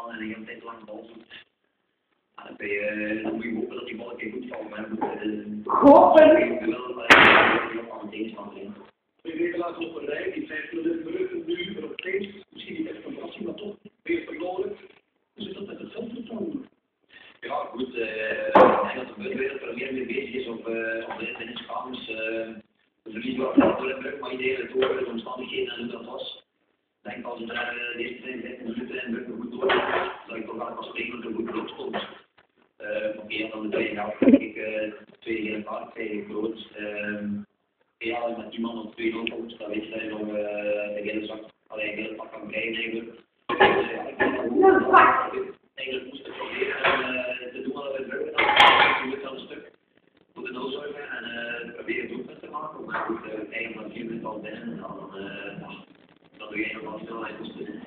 staan en de hele tijd lang bal zoekt. Dan moet je hopen dat die bal een keer goed valt. Maar Goppen! ik wil wel aan het tegenstander in. 2 weken later op een rij, die 5 minuten nu Europees, misschien niet echt een verrassing, maar toch weer verloren. Hoe zit dat met het zelfvertrouwen? Ja, goed. Ik denk dat de buitenwereld er meer mee bezig is op de tenniskamers. We verliezen wel veel in Brugge, maar iedereen heeft ook de omstandigheden en hoe dat was. Ik denk als we daar de eerste 15 minuten in Brugge goed door dat ik toch wel kan spreken dat er goed op stond. Oké, dan de tweede helft denk ik tweede gele kaart, tweede groot. Ja, met die man op 2-0 komt, dan weet je dat je nog de gele zak, alleen een gele pak kan krijgen eigenlijk. Eigenlijk moest ik proberen te doen wat we in Brugge hadden. Je moet wel een stuk voor de nul zorgen en proberen doelpunt te maken. Maar goed, eigenlijk van 4 minuten al binnen en dan doe je helemaal snelheid moest doen.